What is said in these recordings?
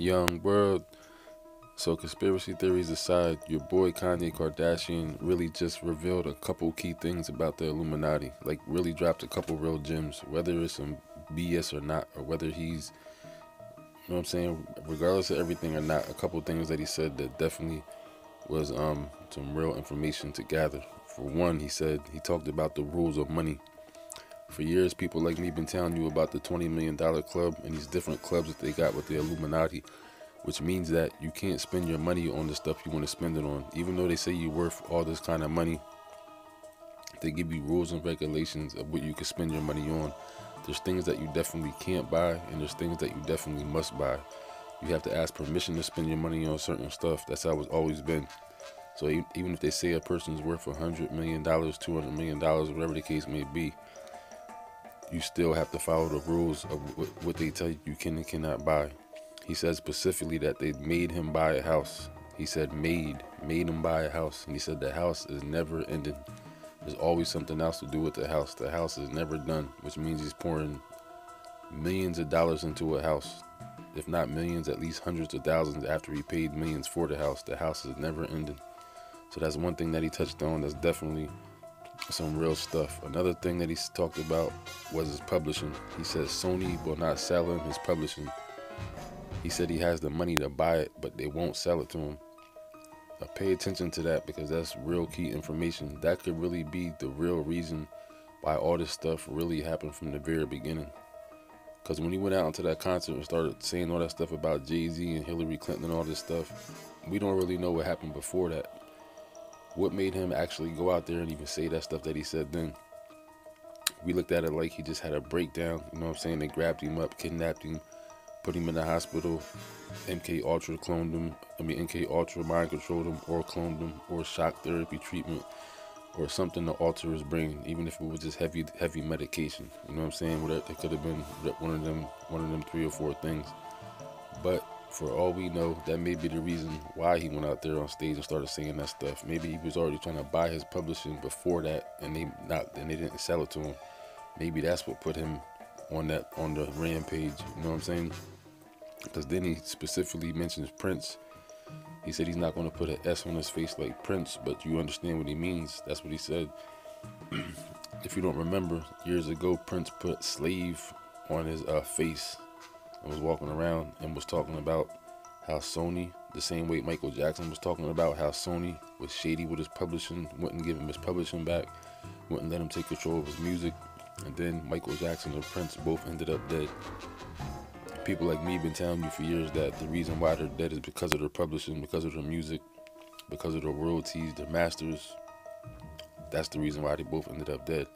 Young world. So conspiracy theories aside, your boy Kanye Kardashian really just revealed a couple key things about the Illuminati. Like really dropped a couple real gems, whether it's some BS or not, or whether he's, you know what I'm saying, regardless of everything or not, a couple things that he said that definitely was some real information to gather. For one, he talked about the rules of money. For years, people like me been telling you about the $20 million club and these different clubs that they got with the Illuminati, which means that you can't spend your money on the stuff you want to spend it on. Even though they say you're worth all this kind of money, they give you rules and regulations of what you can spend your money on. There's things that you definitely can't buy, and there's things that you definitely must buy. You have to ask permission to spend your money on certain stuff. That's how it's always been. So even if they say a person's worth $100 million, $200 million, whatever the case may be, you still have to follow the rules of what they tell you can and cannot buy. He said specifically that they made him buy a house. He said made him buy a house. And he said the house is never ending. There's always something else to do with the house. The house is never done, which means he's pouring millions of dollars into a house. If not millions, at least hundreds of thousands after he paid millions for the house. The house is never ending. So that's one thing that he touched on. That's definitely some real stuff. Another thing that he talked about was his publishing. He says Sony will not sell him his publishing. He said he has the money to buy it, but they won't sell it to him. Now pay attention to that, because that's real key information. That could really be the real reason why all this stuff really happened from the very beginning. Because when he went out into that concert and started saying all that stuff about Jay-Z and Hillary Clinton and all this stuff, we don't really know what happened before that. What made him actually go out there and even say that stuff that he said then? We looked at it like he just had a breakdown. You know what I'm saying? They grabbed him up, kidnapped him, put him in the hospital. MK Ultra cloned him. MK Ultra mind controlled him, or cloned him, or shock therapy treatment, or something to alter his brain. Even if it was just heavy medication. You know what I'm saying? Whatever, it could have been one of them 3 or 4 things. But for all we know, that may be the reason why he went out there on stage and started saying that stuff. Maybe he was already trying to buy his publishing before that, and they didn't sell it to him. Maybe that's what put him on the rampage. You know what I'm saying? Because then he specifically mentions Prince. He said he's not going to put an S on his face like Prince, but you understand what he means. That's what he said. If you don't remember, years ago, Prince put slave on his face and was walking around and was talking about how Sony, the same way Michael Jackson was talking about how Sony was shady with his publishing, wouldn't give him his publishing back, wouldn't let him take control of his music, and then Michael Jackson and Prince both ended up dead. People like me been telling you for years that the reason why they're dead is because of their publishing, because of their music, because of their royalties, their masters. That's the reason why they both ended up dead.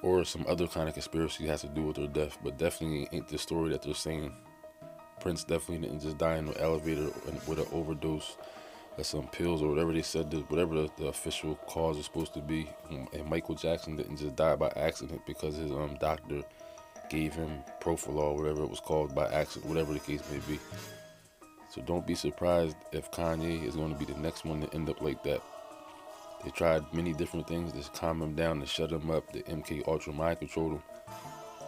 Or some other kind of conspiracy has to do with their death, but definitely ain't the story that they're saying. Prince definitely didn't just die in an elevator with an overdose of some pills or whatever they said, whatever the official cause is supposed to be. And Michael Jackson didn't just die by accident because his doctor gave him Profilol, whatever it was called, by accident, whatever the case may be. So don't be surprised if Kanye is going to be the next one to end up like that. They tried many different things to calm him down, to shut him up. The MK Ultra mind controlled him,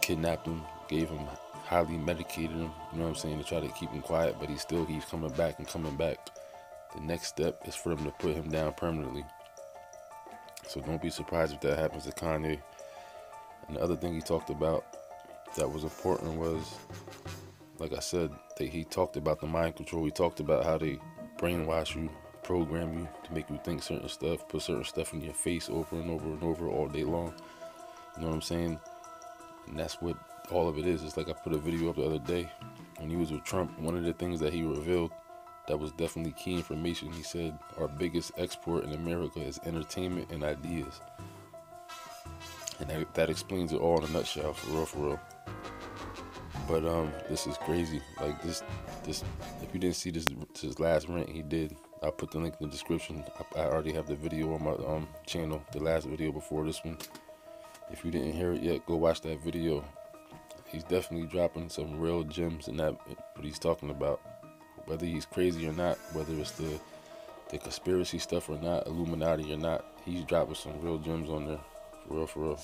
kidnapped him, gave him highly medicated him, you know what I'm saying, to try to keep him quiet, but he still keeps coming back and coming back. The next step is for them to put him down permanently. So don't be surprised if that happens to Kanye. And the other thing he talked about that was important was, like I said, that he talked about the mind control. He talked about how they brainwash you, program you to make you think certain stuff, put certain stuff in your face over and over and over all day long. You know what I'm saying? And that's what all of it is. It's like I put a video up the other day when he was with Trump. One of the things that he revealed that was definitely key information, he said our biggest export in America is entertainment and ideas. And that explains it all in a nutshell, for real. But this is crazy. Like this. If you didn't see this last rant he did, I'll put the link in the description. I already have the video on my channel, the last video before this one. If you didn't hear it yet, go watch that video. He's definitely dropping some real gems in that, what he's talking about. Whether he's crazy or not, whether it's the conspiracy stuff or not, Illuminati or not, he's dropping some real gems on there. For real.